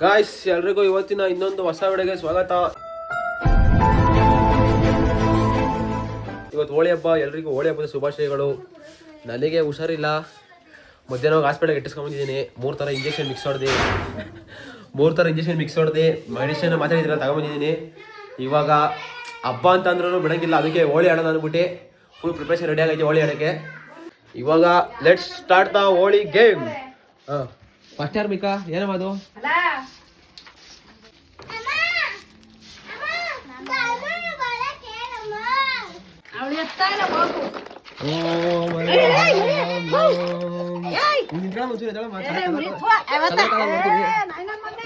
Guys, ಎಲ್ರಿಗೂ ಇವತ್ತಿನ ಇನ್ನೊಂದು ಹೊಸ ವಿಡಿಯೋಗೆ ಸ್ವಾಗತ. ಇವತ್ತು ಹೋಳಿ ಹಬ್ಬ. ಎಲ್ರಿಗೂ ಹೋಳಿ ಹಬ್ಬದ ಶುಭಾಶಯಗಳು. ನನಗೆ ಹುಷಾರಿಲ್ಲ, ಮಧ್ಯಾಹ್ನ ಹಾಸ್ಪಿಟಲ್ಗೆ ಇಟ್ಟಿಸ್ಕೊಂಡ್ಬಂದಿದ್ದೀನಿ. 3 ಥರ ಇಂಜೆಕ್ಷನ್ ಮಿಕ್ಸ್ ಹೊಡೆದು ಮೆಡಿಸಿನ್ ಮಾತಾಡಿದ್ರೆ ತಗೊಂಬಂದಿದ್ದೀನಿ. ಇವಾಗ ಹಬ್ಬ ಅಂತ ಅಂದ್ರೂ ಬಿಡೋಂಗಿಲ್ಲ, ಅದಕ್ಕೆ ಹೋಳಿ ಆಡೋಣ ಅಂದ್ಬಿಟ್ಟು ಫುಲ್ ಪ್ರಿಪ್ರೇಷನ್ ರೆಡಿ ಆಗೈತೆ ಹೋಳಿ ಆಡೋಕ್ಕೆ. ಇವಾಗ let's start the Holi game. First ಯಾರು ಮಿಕಾ? ಏನಮ್ಮ ಅದು?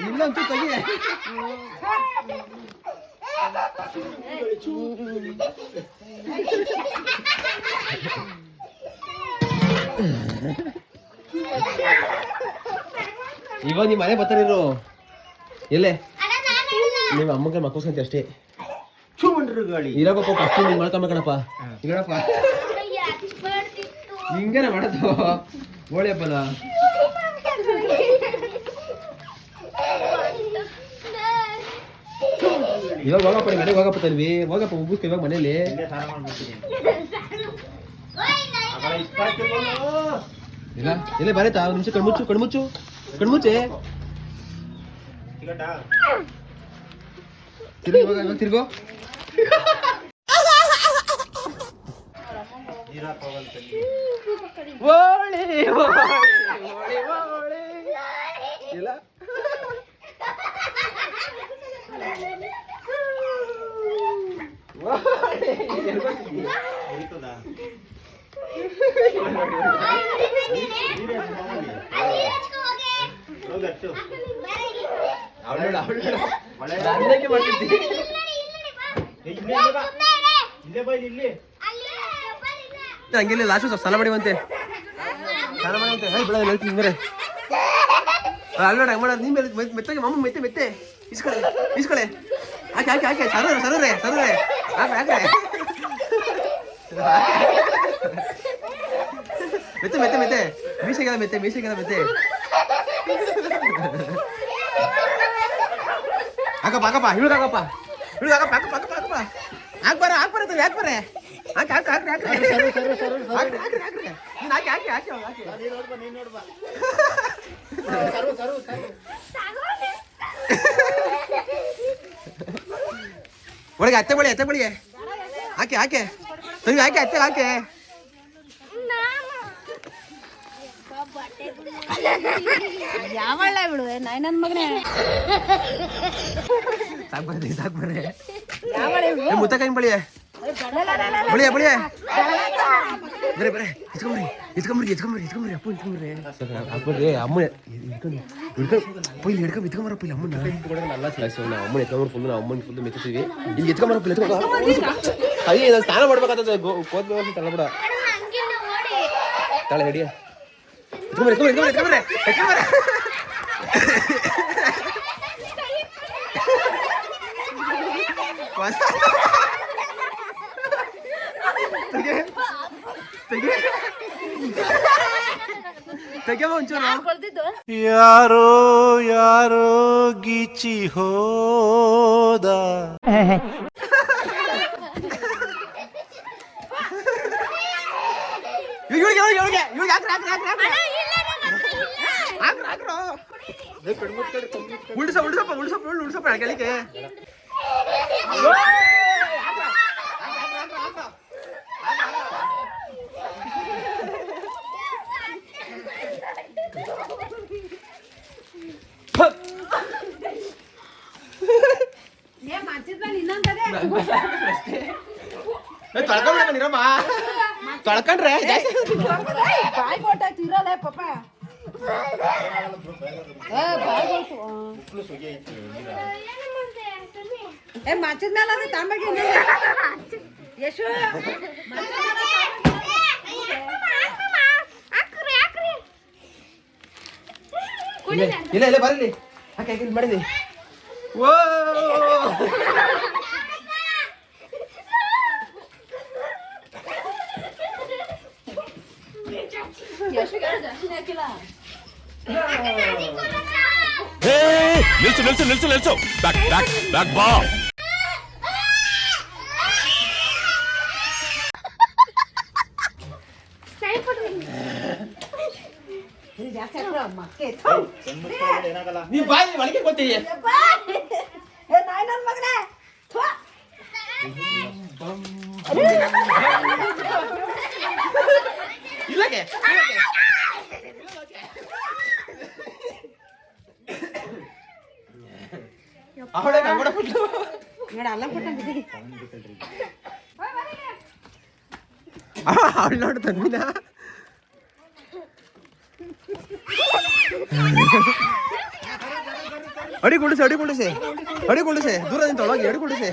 ಇಲ್ಲಂತೂ ತೆಗಿ. ಇವಾಗ ನಿಮ್ಮ ಮನೆ ಬರ್ತಾರಿರು ಎಲ್ಲೇ ನೀವು ಅಮ್ಮಗೆ ಮಕ್ಕೋಸ್ಕಂತ ಅಷ್ಟೇ ಇರಬೇಕು. ಫಸ್ಟ್ ನೀನು ಮಾಡ್ಕೊಂಬೇಕಣಪ್ಪ. ಈಗಣಪ್ಪ ಹಿಂಗೇನೆ ಮಾಡೋದು ಹೋಳಿ ಹಬ್ಬದ. ಇವಾಗ ಹೋಗಪ್ಪ, ನಿಮ್ಮ ಮನೆಗೆ ಹೋಗಪ್ಪ ತಲ್ವಿ. ಹೋಗಪ್ಪ ಮುಗಿಸ್ಕ ಇವಾಗ ಮನೇಲಿ. ಇಲ್ಲ ಇಲ್ಲ ಬರೀತಾ ಒಂದು ನಿಮಿಷ. ಕಣ್ಮುಚ್ಚೆ ತಿರ್ಗೋ. ಇಲ್ಲ ಹಂಗಿಲ್ಲ. ಲಾಸ್ಟ್ ಸ್ವಲ್ಪ ಸಾಲ ಮಾಡಿವಂತೆ ಬಿಡ ಹೇಳ್ತೀನಿ ಬೇರೆ. ಅಲ್ಬೇಡ ಹಂಗೆ ಮಾಡೋದು. ನೀನು ಮೆತ್ತಾಗೆ ಮಮ್ಮ ಮೆತ್ತೆ ಇಸ್ಕಳೆ ಹಾಕಿ ಸರರೆ ಹಾಕ್ರೆ ಮೆತ್ತೆ ಮೀಸೆಗೆಲ್ಲ ಮೆತ್ತೆ ಹಾಕಪ್ಪ ಇಳ್ಗಾಕಪ್ಪ ಹಾಕ್ಬಾರ ಹಾಕ್ಬಾರೆ ಒಳಗೆ ಅತ್ತೆ ಬಳಿ ಹಾಕೆ ಸರಿ ಹಾಕೆ ಯಾವಳ್ಳ ಬಿಡು ನನ್ನ ಮಗನೇ. ಸಾಕ್ಬರ್ರಿ ಮುತ್ತಕಾಯಿ ಬಳಿ ಬರೇ ಇತ್ಕೊಂಬರ್ರಿ ಅಪ್ಪ ಇತ್ಕೊಂಬರ್ರಿ. ಹಾಕ್ಬರ್ರಿ ಅಮ್ಮ ಇತ್ಕೊಂಬರಪ್ಪ ಇಲ್ಲಿ ಅಮ್ಮನ. ಅಮ್ಮನ ಎತ್ಕೊಂಬರ್ ಫುಲ್ ಅಮ್ಮನ ಫುಲ್ ಮೆತ್ತೀವಿ. ಇಲ್ಲಿ ಎತ್ಕೊಂಬರಪ್ಪ ಅಯ್ಯ ನಾನು ಸ್ನಾನ ಮಾಡ್ಬೇಕಾಗ್ತದೆ. ಕೋದ್ಬೇಕು ತಳ್ಳಬಿಡ ತಾಳೆ ರೆಡಿ. ಎತ್ಕೊಂಬರ್ರಿ ತೆಗೆವ ಒಂಚೂರು. ಯಾರೋ ಗೀಚಿ ಹೋದ. ಉಳಿಸಪ್ಪ ಕೆಳಗೆ. ತೊಳ್ಕೊಂಡ್ರೆ ಬಾಯ್ ಕೊಟ್ಟಿರಲ್ಲ ಪಾಪ. ಮಚ್ಚದ ಮೇಲೆ ಅದು ತಾಂಬಗೆ ಯಶು ಇಲ್ಲ ಬರಲಿ. ಹಾಕಿ ಮಾಡಿದಿ. ಓ నిల్చు నిల్చు నిల్చు నిల్చు బ్యాక్ బ్యాక్ బ్యాక్ బా ನೀ ಬಾಯಿ ಒಳಗೆ ಕೊಡ್ತೀಯ ನಾಯನನ್ ಮಗನೇ ಇಲ್ಲಗೆ ಅವಳೆ ಕಂಗಡ ಬಿಟ್ಟು ನೋಡ ಅಲ್ಲ ಕೊಟ್ಟಂಗಿದ್ದೀರಿ ಅವಳು ನೋಡು ತಂದಿನ ಅಡಿ ಕುಂಡಿಸೆ ದೂರ ನಿಂತ ಒಳಗೆ ಅಡಿ ಕುಂಡಿಸೆ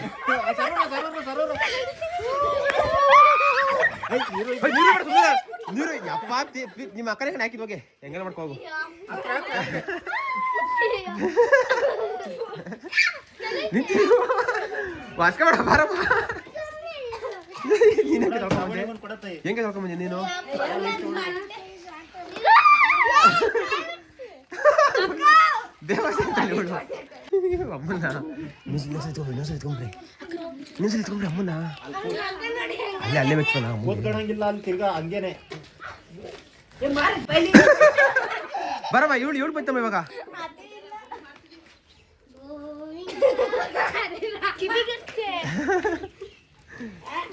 ನೀರು ಯಪ್ಪ ನಿಮ್ಮ ಅಕ್ಕನೇ ಹಾಕಿದ್ ಹೋಗಿ ಹೆಂಗೆಲ್ಲ ಮಾಡ್ಕೋಗು ನಿಂತಿರು ವಾಸ್ಕ ಬೇಡ ಬಾರಪ್ಪ ಹೆಂಗೆ ತೊಳ್ಕೊಂಬಂದೆ ನೀನು ದೇವಸ್ಥಾನ ಅಮ್ಮನ ಇನ್ನೊಂದ್ಸಲ ಎತ್ಕೊಂಡ್ರಿ ಅಮ್ಮನ ಅಲ್ಲೇ ಮೆಚ್ಚೋಣ ಓದ್ಕೊಳಂಗಿಲ್ಲ ಅಲ್ಲಿ ತಿರ್ಗಾ ಹಂಗೇನೆ ಬರಮ್ಮ ಇವಳು ಬೈತಮ್ಮ ಇವಾಗ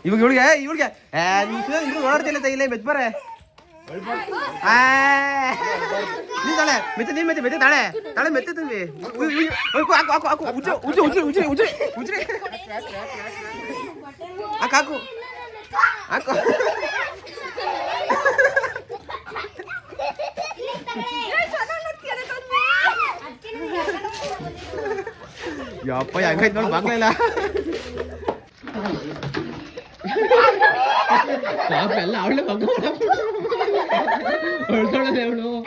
ಇವಳಿಗೆ ಓಡಾಡ್ತಿಲ್ಲ ಇಲ್ಲೇ ಮೆಚ್ಚ ಬರೇ ನೀನ್ ತಾಳೆ ಮೆತ್ತೆ ನೀನ್ ಮೆತ್ತೆ ತಾಳೆ ತಾಳೆ ಮೆತ್ತೆ ತುಂಬಿ ಹಾಕು ಉಜ್ರಿ ಹಾಕು ಹಾಕು ಯಪ್ಪ ಹೆಂಗೈತ್ ನೋಡಿ ಬಾಗ್ಲಿಲ್ಲ ಪಾಪ ಎಲ್ಲ ಅವಳೆ ಮಗ ಹೊಳ್ಕೊಳ್ಳೋದೆ ಅವಳು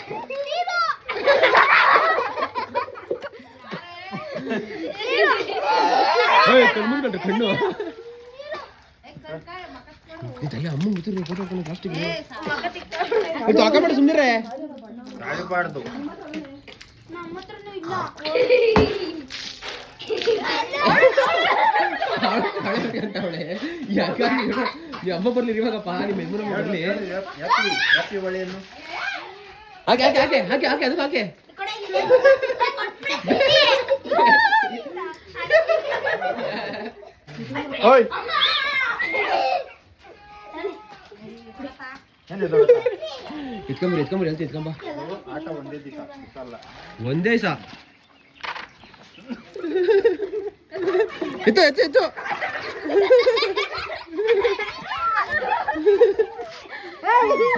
ಕಣ್ಮುಂಡ್ಕೊಂಡ್ರೆ ಕಣ್ಣು ಅಮ್ಮ ಗೊತ್ತಿರ ಫೋಟೋ ಪ್ಲಾಸ್ಟಿಕ್ ಹಾಕಬೇಡ ಸುಮ್ಮನೆ ಆಡಬಾರ್ದು ಅವಳೆ ಯಾಕಂದ್ರೆ ಅಮ್ಮ ಬರ್ಲಿ ಇವಾಗಪ್ಪ ನಿಮ್ಮ ಹೆಣ್ಣು ಬರ್ಲಿ ಹ್ಯಾಪಿ ಒಳ್ಳೆಯನ್ನು ಹಾಗೆ ಹಾಗೆ ಹಾಗೆ ಹಾಗೆ ಅದು ಹಾಗೆ ಓಯ್ ಎತ್ಕೊಂಬರಿ ಅಂತ ಎತ್ಕೊಂಬ ಆಟ ಒಂದೇ ದಿವಸ ಅಲ್ಲ ಒಂದೇ ಸಾ ಎತ್ತು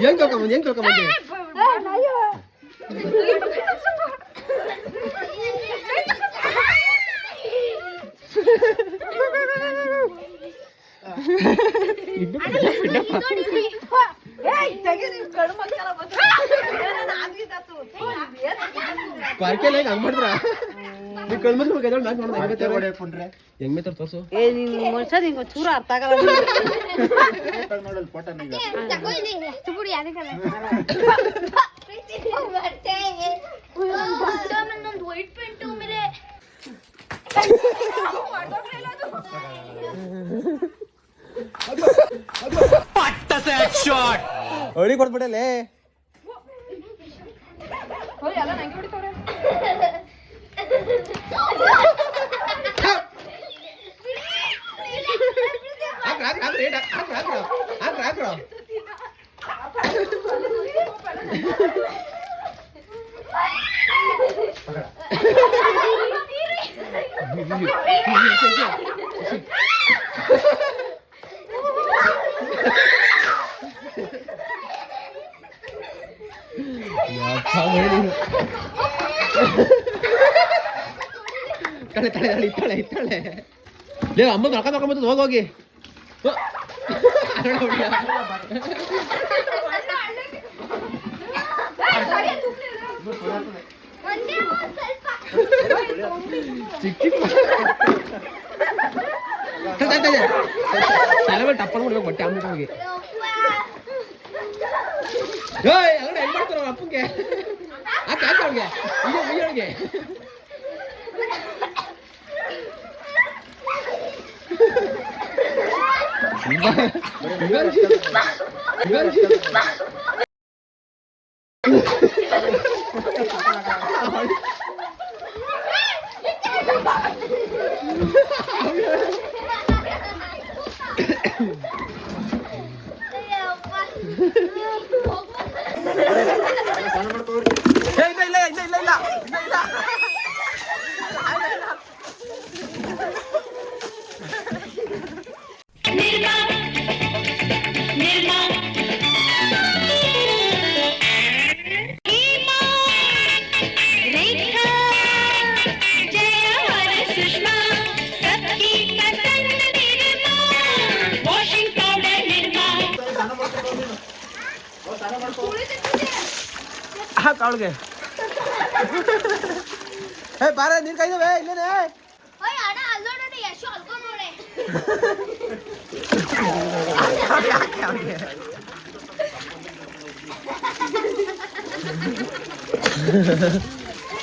ಹೆಂಗ್ ಕಳ್ಕೊಂಬಂದೆ ಪಾರ್ಕೆಲ್ಲ ಹಂಗ್ ಮಾಡಿದ್ರ ನೀ ಕಳ್ಮಕ್ಳು ಹೆಂಗ್ ಮೇತಾರ ತೋರ್ಸು ಚೂರ ಅರ್ಥ ಆಗಲ್ಲ ನೋಡಲ್ ಫೋಟೋ ಹೊಡಿ ಕೊಟ್ಬಿಡಲೇ ಇತ್ತಾಳೆ ದೇವ ಅಮ್ಮ ಕರ್ಕೊಂಡ್ ಹೋಗಿ ಚಿಕ್ಕ ತಲೆ ಟಪ್ಪಲ್ ಮಾಡ್ಬೇಕು ಬಟ್ಟೆ ಆಮ್ಲೆಟ್ ಹೋಗಿ ಎಲ್ಲ ಹೆಂಗ್ ಮಾಡ್ತಾರ ಅಪ್ಪಂಗೆ ಹಾಕಿ ಅವ್ರಿಗೆ ಮುಯ್ಯೊಳಗೆ ಇಲ್ಲ ಹಾಕ ಅವಳಿಗೆ ಬಾರ ನೀನ್ ಕೈದವೆ ಇಲ್ಲೇನೆ ಹಾಕಿ ಅವಳಿಗೆ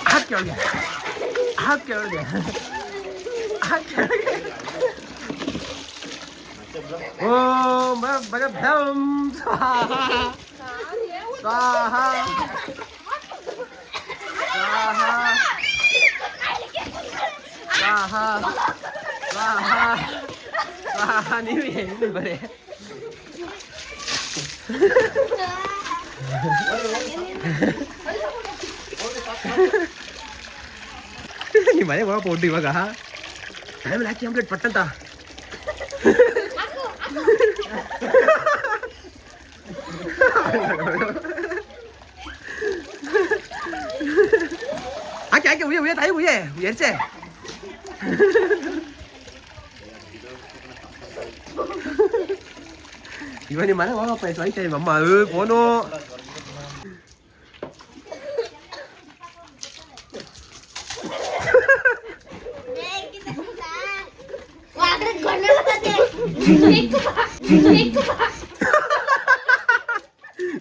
ಹಾಕಿ ಅವಳಿಗೆ ಹಾಕಿ ಅವಳಿಗೆ ಓಂ ಭಗಭ್ಯಂ ಸ್ವಾಹಾ ಸ್ವಾಹಾ ಸ್ವಾಹಾ ಸ್ವಾಹಾ ಸ್ವಾಹಾ ನೀವು ಹೇಳಿ ಬರೇ ನಿಮ್ಮ ಮನೆಗೆ ಹೋಗಪ್ಪ ಒಟ್ಟು ಇವಾಗ ಆಮೇಲೆ ಹಾಕಿ ಆಮ್ಲೆಟ್ ಪಟ್ಟಂತ ಹಾಕಿ ಹಾಕಿ ಉಯ್ಯ ತಾಯಿ ಉಯ್ಯೆ ಎರ್ಚೆ ಇವಾಗ ನಿಮ್ಮ ಮನೆಗೆ ಹೋಗಪ್ಪ ಎಷ್ಟು ಆಯ್ತಾ ನಿಮ್ಮ ಅಮ್ಮ ಫೋನು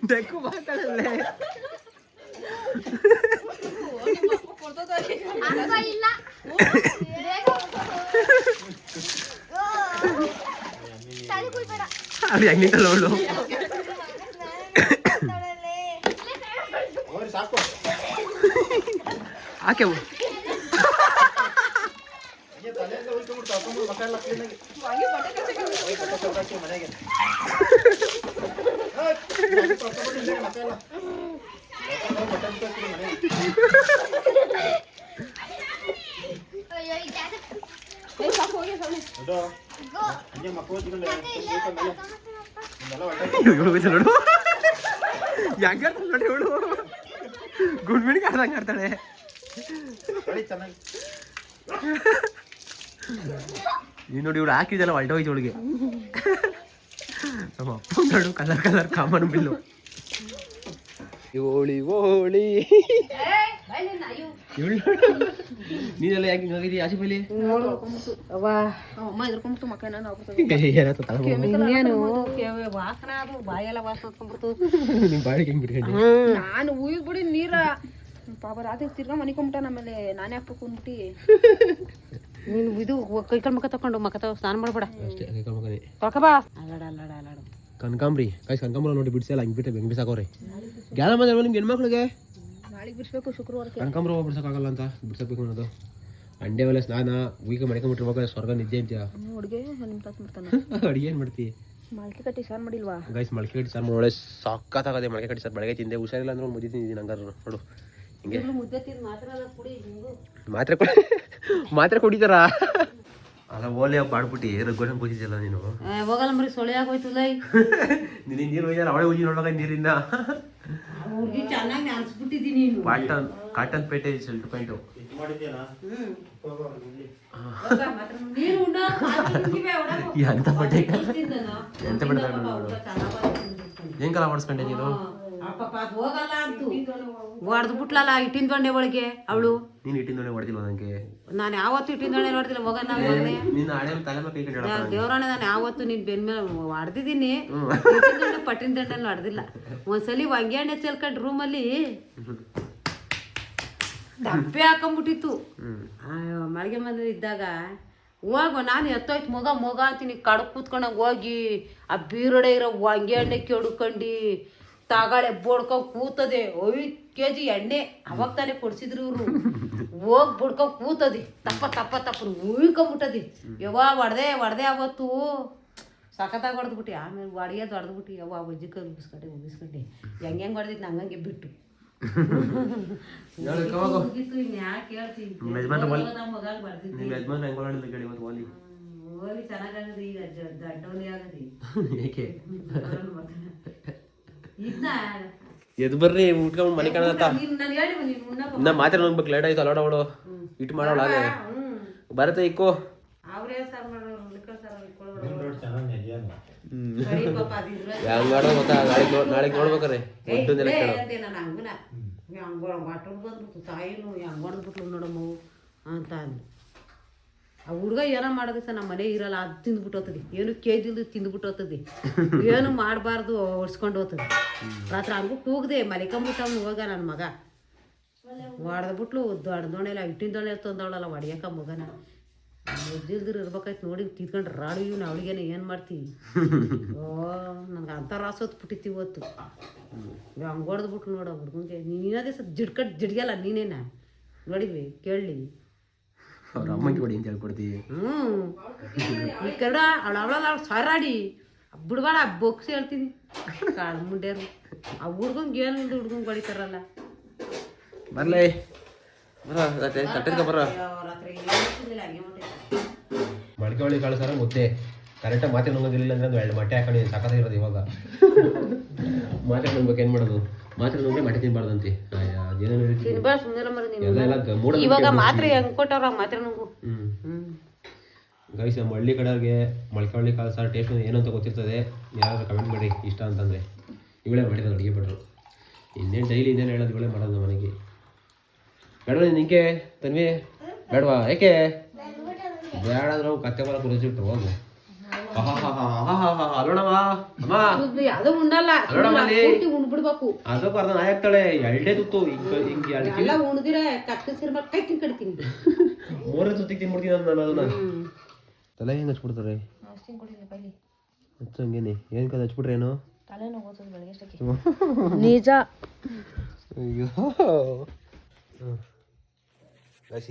देखो ಮಾತಾಡಲ್ಲ ಅಲ್ಲಿ ಹೆಂಗ್ ನಿಂತಲ್ಲ ಅವಳು ಆಕೆ ನೋಡು ಹೆಂಗ ನೋಡಿ ಇವಳು ಗುಡ್ ಮಿಣಿಗೆ ಆಡ್ದಂಗೆ ಆಡ್ತಾಳೆ ನೀನು ನೋಡಿ ಇವಳು ಹಾಕಿದೆಲ್ಲ ಹೊಲ್ಟೋಯ್ತು ಇವಳಿಗೆ ನಮ್ಮ ಅಪ್ಪ ನೋಡು ಕಲರ್ ಕಲರ್ ಕಾಮನ್ ಬಿಲ್ಲು ಓಳಿ ಓಳಿ ನೀನೆಲ್ಲ ಯಾಕೆ ಹೋಗಿದ್ದೀಯ ಆಸಿಫಲಿ ನಿಮ್ ಬಾಡಿಗೆ ಹೆಂಗ್ ಬಿಟ್ಕೊಂಡು ನಾನು ಉಯ್ದು ಬಿಡಿ ನೀರ ಪಾಪ ರಾತ್ರಿ ತಿರ್ಗಾ ಮನಿಕೊಂಬಿಟ್ಟ ಆಮೇಲೆ ನಾನೇ ಹಾಕ್ಬೇಕು ಅಂದ್ಬಿಟ್ಟು ನೀನು ಇದು ಕೈಕಾಲ್ ಮಕ್ಕ ತಕೊಂಡು ಮಕ್ಕ ಸ್ನಾನ ಮಾಡ್ಬೇಡ ಅಷ್ಟೇ ಕೈಕಾಲ್ ಮಕ್ಕನೇ ತೊಳ್ಕಬಾ ಅಲ್ಲಾಡ ಅಲ್ಲಾಡ ಅಲ್ಲಾಡು ಕನಕಾಂಬ್ರಿ ಕನಕಾಂಬ್ರ ನೋಡಿ ಬಿಡಿಸಲ್ಲ ಹಂಗೆ ಬಿಟ್ಟೆ ಬೆಂಗ್ ಬಿಸಾಕೋರೆ ಗ್ಯಾಲ ಬಂದ್ರೆ ನಿಮ್ಗೆ ಹೆಣ್ಮಕ್ಳಿಗೆ ನಾಳೆಗೆ ಬಿಡಿಸ್ಬೇಕು ಶುಕ್ರವಾರಕ್ಕೆ ಕನಕಾಂಬ್ರ ಬಿಡ್ಸೋಕ್ಕಾಗಲ್ಲ ಅಂತ ಬಿಡ್ಸಬೇಕು ಅನ್ನೋದು ಅಂಡೆ ಮೇಲೆ ಸ್ನಾನ ಉಯ್ಕೆ ಮಾಡ್ಕೊಂಬಿಟ್ಟಿರ್ಬೇಕು ಸ್ವರ್ಗ ನಿದ್ದೆ ಅಂತೀಯ ಅಡುಗೆ ನಿಮ್ಮ ತಾತ ಮಾಡ್ತಾನೆ ಅಡುಗೆ ಏನು ಮಾಡ್ತಿ ಮೊಳಕೆ ಕಟ್ಟಿ ಸಾರು ಮಾಡಿಲ್ವಾ ಗೈಸ್ ಮೊಳಕೆ ಕಟ್ಟಿ ಸಾರು ಒಳ್ಳೆ ಸಾಕಾಗದೆ ಮೊಳಕೆ ಕಟ್ಟಿ ಸಾರು ಬೆಳಗ್ಗೆ ತಿಂದೆ ಹುಷಾರಿಲ್ಲ ಅಂದ್ರೆ ಮುದ್ದೆ ತಿಂದಿದ್ದೀನಿ ಹಂಗಾರು ನೋಡು ಹಿಂಗೆ ಮುದ್ದೆ ತಿಂದು ಮಾತ್ರ ಕುಡಿ ಮಾತ್ರೆ ಕುಡಿತಾರ ಅಲ್ಲ ಓಲೆ ಬಾಡ್ಬಿಟ್ಟು ರಘುವನ್ ಕೂತಿದ್ದಲ್ಲ ನೀನು ಹೋಗಲ್ಲ ಮರಿ ಸೊಳ್ಳೆ ಆಗೋಯ್ತಲ್ಲ ನೀನು ನೀರು ಒಯ್ಯಾರ ಅವಳೆ ಉಜ್ಜಿ ನೋಡೋಕೆ ನೀರಿಂದ ಹುಡುಗಿ ಚೆನ್ನಾಗಿ ಅನ್ಸ್ಬಿಟ್ಟಿದ್ದೀನಿ ಕಾಟನ್ ಪೇಟೆ ಸೆಲ್ಟ್ ಪಾಯಿಂಟು ಎಂತ ಬಟ್ಟೆ ಎಂತ ಬಟ್ಟೆ ನೋಡು ಹೆಂಗ್ ಕಲ ಮಾಡಿಸ್ಕೊಂಡೆ ನೀನು ಪಾಪ ಅದು ಹೋಗಲ್ಲ ಅಂತು ಹೊಡೆದು ಬಿಟ್ಲಲ್ಲ ಇಟ್ಟಿನ ದೊಣ್ಣೆ ಒಳಗೆ ಅವಳು. ನೀನು ಇಟ್ಟಿಂದೊಳಗೆ ಹೊಡೆದಿಲ್ವ ನನಗೆ? ನಾನು ಯಾವತ್ತು ಇಟ್ಟಿನ ದೊಣ್ಣೆ ಹೊಡೆದಿಲ್ಲ ಹೋಗ ನನ್ನ ಮಗನೇ. ನಿನ್ನ ಹಣೆ ತಲೆ ಮೇಲೆ ಕೈ ಕಟ್ಟಿ ದೇವರಾಣೆ ನಾನು ಯಾವತ್ತು ನಿನ್ ಬೆನ್ ಮೇಲೆ ಹೊಡೆದಿದ್ದೀನಿ, ಪಟ್ಟಿನ ದಂಡಲ್ಲಿ ಹೊಡೆದಿಲ್ಲ. ಒಂದ್ಸಲಿ ಹೊಂಗೆ ಎಣ್ಣೆ ಚೆಲ್ಕೊಂಡು ರೂಮಲ್ಲಿ ತಪ್ಪೆ ಹಾಕೊಂಡ್ಬಿಟ್ಟಿತ್ತು. ಮಳಿಗೆ ಮನೇಲಿ ಇದ್ದಾಗ ಹೋಗು ನಾನು ಎತ್ತೋಯ್ತು ಮಗ ಅಂತೀನಿ, ಕಡಕ್ ಕೂತ್ಕೊಂಡಾಗ ಹೋಗಿ ಆ ಬೀರಡೆ ಇರೋ ಹೊಂಗೆ ಎಣ್ಣೆ ಕೆಡ್ಕೊಂಡು ತಗಳೆ ಬಡ್ಕೊಂಡ್ ಕೂತದೆ. 5 kg ಎಣ್ಣೆ ಅವಾಗ ತಾನೇ ಕೊಡ್ಸಿದ್ರು ಇವ್ರು. ಹೋಗಿ ಬಡ್ಕೊಂಡ್ ಕೂತದೆ, ತಪ್ಪ ಉಯ್ಕೊಂಬಿಟ್ಟದೆ. ಯಾವಾಗ ಹೊಡೆದೆ ಅವತ್ತು ಸಖತ್ತಾಗಿ ಹೊಡೆದ್ಬಿಟ್ಟು. ಆಮೇಲೆ ಹೊಡೆಯೋದು ಹೊಡೆದ್ಬಿಟ್ಟು ಯಾವ ಅಜ್ಜಿ ಕೈ ಉಗಿಸ್ಕೊಂಡೆ ಹೆಂಗೆ ಹೊಡೆದಿತ್ತು ಹಂಗಂಗೆ ಬಿಟ್ಟು ಯಾಕೆ ಹೇಳ್ತೀನಿ ಹೋಲಿ ಚೆನ್ನಾಗದಿ ಈಗ ದಡ್ಡೋಲಿ ಆಗದಿ ಎದ್ ಬರ್ರಿ ಉಟ್ಕೊಂಡ್ ಮನೆ ಕಾಣತ್ತ. ನಾನು ಹೇಳಿ ನೀನು ಇನ್ನ ಮಾತ್ರ ನೋಡ್ಬೇಕು, ಲೇಟ್ ಆಯ್ತು. ಅಲ್ಲೋಡ ಅವಳು ಇಟ್ಟು ಮಾಡೋಳ ಅದೇ ಬರುತ್ತೆ ಇಕ್ಕೋ. ಅವ್ರೇ ಸಾರು ಮಾಡೋರು ಸಾರು ಹೆಂಗ್ ಮಾಡೋದು ಗೊತ್ತಾ? ನಾಳೆಗೆ ನೋಡ್ಬೇಕಾರೆ ನಾನು ಹಂಗನ ಹೆಂಗ್ ವಾಟರ್ ಬಂದ್ಬಿಟ್ಟು ತಾಯಿನು ಹೆಂಗ್ ಹೊಡೆದ್ಬಿಟ್ಲು ನೋಡಮ್ಮ ಅಂತ ಅಂದು. ಆ ಹುಡುಗ ಏನೋ ಮಾಡೋದು ಸರ್ ನಮ್ಮ ಮನೆ ಇರಲ್ಲ, ಅದು ತಿಂದ್ಬಿಟ್ಟು ಹೋಗ್ತದೆ. ಏನು ಕೇಜಿಲ್ದು ತಿಂದ್ಬಿಟ್ಟು ಹೋಗ್ತದೆ. ಏನು ಮಾಡಬಾರ್ದು ಹೊಡ್ಸ್ಕೊಂಡು ಹೋಗ್ತದೆ. ರಾತ್ರಿ ಹಂಗೂ ಕೂಗದೆ ಮಲಿಕೊಂಬಿಟ್ಟವ್ನು ಹೋಗ ನನ್ನ ಮಗ ಹೊಡೆದ್ಬಿಟ್ಲು. ದೊಡ್ಡ ದೋಣೆಲ್ಲ ಇಟ್ಟಿನ ದೋಣೆ ತಂದವಳಲ್ಲ ಹೊಡಿಯಕ್ಕ ಮಗನ. ಒಜ್ಜಿಲ್ದಿರು ಇರ್ಬೇಕಾಯ್ತು ನೋಡಿ ತಿದ್ಕೊಂಡ್ರೆ ರಾಡು ಇವ್ನು ಅವಳಿಗೇನೆ ಏನು ಮಾಡ್ತೀವಿ. ನನಗೆ ಅಂಥ ರಾಸೋತ್ಬಿಟ್ಟಿತ್ತು ಇವತ್ತು. ಹಂಗೆ ಹೊಡೆದ್ಬಿಟ್ಲು ನೋಡ ಹುಡ್ಗಂಗೆ. ನೀನದೇ ಸ್ವಲ್ಪ ಜಿಡ್ಗಲ್ಲ ನೀನೇನ ನೋಡಿದ್ವಿ ಕೇಳಲಿ. ಅವ್ರ ಅಮ್ಮಂಗೆ ಹೊಡಿ ಅಂತ ಹೇಳ್ಕೊಡ್ತೀವಿ. ಈ ಕಡ ಅವಳವಳ ಸಾರಾಡಿ ಬಿಡ್ಬೇಡ ಬೊಕ್ಸ್ ಹೇಳ್ತೀನಿ ಕಾಳು ಮುಂಡ್ಯಾರು. ಆ ಹುಡ್ಗಂಗೆ ಏನು ಹುಡ್ಗಂಗೆ ಹೊಡಿತಾರಲ್ಲ. ಬರ್ಲೇ ತಟ್ಟೆದ್ಕ ಬರ. ರಾತ್ರಿ ಮಡಿಕೆ ಒಳಗೆ ಕಳ್ಸಾರ ಮುದ್ದೆ ಕರೆಕ್ಟಾಗಿ ಮಾತೆ ನುಂಗೋದಿಲ್ಲ ಅಂದ್ರೆ ಒಂದು ಮೊಟ್ಟೆ ಹಾಕೊಂಡು ಸಾಕಾಗಿರೋದು. ಇವಾಗ ಮಾತೆ ನುಂಗ್ಬೇಕು ಏನು ಮಾಡೋದು? ಮಾತ್ರೆ ನುಂಗ್ರೆ ಮೊಟ್ಟೆ ತಿನ್ಬಾರ್ದಂತೆ. ಇವಾಗ ಮಾತ್ರೆ ಹೆಂಗ್ ಕೊಟ್ಟವ್ರ ಮಾತ್ರೆ ನುಂಗು. ಗೈಸ್ ನಮ್ಮ ಹಳ್ಳಿ ಕಡೆಯವ್ರಿಗೆ ಮೊಳಕೆ ಕಾಳು ಸಾರು ಟೇಸ್ಟ್ ಏನಂತ ಗೊತ್ತಿರ್ತದೆ. ಯಾರಾದ್ರೂ ಕಮೆಂಟ್ ಮಾಡಿ ಇಷ್ಟ ಅಂತಂದರೆ. ಇವಳೇ ಮಾಡಿರೋದು ಅಡುಗೆ ಬಿಡ್ರು. ಇನ್ನೇನು ಡೈಲಿ ಇನ್ನೇನು ಹೇಳೋದು ಇವಳೇ ಮಾಡೋದು ನಮ್ಮ ಮನೆಗೆ. ಬೇಡವಾ ನಿಂಗೆ ತನ್ವಿ? ಬೇಡವಾ? ಯಾಕೆ ಬೇಡಾದ್ರೆ ಕತ್ತೆ ಬರ ಕುರಿಸಿಟ್ರು ಹೋಗು. ಅಲ್ಲೋಣಮ್ಮ ಅಮ್ಮ ಅದು ಉಣ್ಣಲ್ಲ, ಉಣ್ಬಿಡ್ಬೇಕು. ಅದಕ್ಕೂ ಅರ್ಧ ನಾಯಿ ಆಗ್ತಾಳೆ. ಎರಡೇ ತುತ್ತು ಹಿಂಗೆ ಎಲ್ಲ ಉಣ್ದಿರ ಕತ್ತಿರ್ಬೇಕು ಕೈ ತಿನ್ಕಡ್ತೀನಿ. 3 ತುತ್ತಿಗೆ ತಿನ್ಬಿಡ್ತೀನಿ ನಾನು ಅದನ್ನ. ತಲೆ ಹೆಂಗೆ ಹಚ್ಬಿಡ್ತಾರೆ ಹಂಗೇನೆ. ಏನು ಕದ ಹಚ್ಬಿಟ್ರೆ ಏನು ನಿಜ. ಅಯ್ಯೋ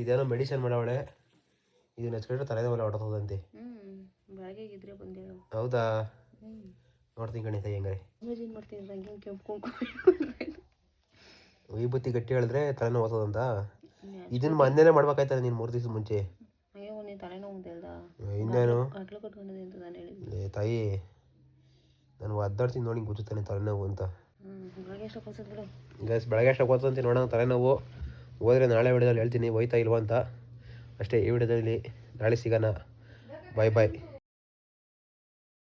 ಇದೇನೋ ಮೆಡಿಸಿನ್ ಮಾಡವಳೆ. ಇದನ್ನ ಹಚ್ಕೊಂಡ್ರೆ ತಲೆನೋವೆಲ್ಲ ಹೊಡೆದೋದಂತೆ. ಹೌದಾ? ನೋಡ್ತೀನಿ ಕಣಿತ ಹೆಂಗಾರೆ ವಿಭೂತಿ ಗಟ್ಟಿ ಹೇಳಿದ್ರೆ ತಲೆನೋವು ಹೋಗ್ತದಂತ. ಇದನ್ನ ಮೊನ್ನೆನೇ ಮಾಡ್ಬೇಕಾಯ್ತಲ್ಲ ನೀನು 3 ದಿವಸ ಮುಂಚೆ. ಇನ್ನೇನು ತಾಯಿ ನಾನು ಒದ್ದಾಡ್ತೀನಿ ನೋಡಿ ಗೊತ್ತಾನೆ ತಲೆನೋವು ಅಂತ. ಗೈಸ್ ಬೆಳಗ್ಗೆ ಅಷ್ಟು ಓದ್ತಂತೀನಿ ನೋಡೋಣ ತಲೆನೋವು. ಹೋದರೆ ನಾಳೆ ವಿಡಿಯೋದಲ್ಲಿ ಹೇಳ್ತೀನಿ ಹೋಯ್ತಾ ಇಲ್ವಾ ಅಂತ. ಅಷ್ಟೇ ಈ ವಿಡಿಯೋದಲ್ಲಿ. ನಾಳೆ ಸಿಗೋಣ. ಬಾಯ್ ಬಾಯ್.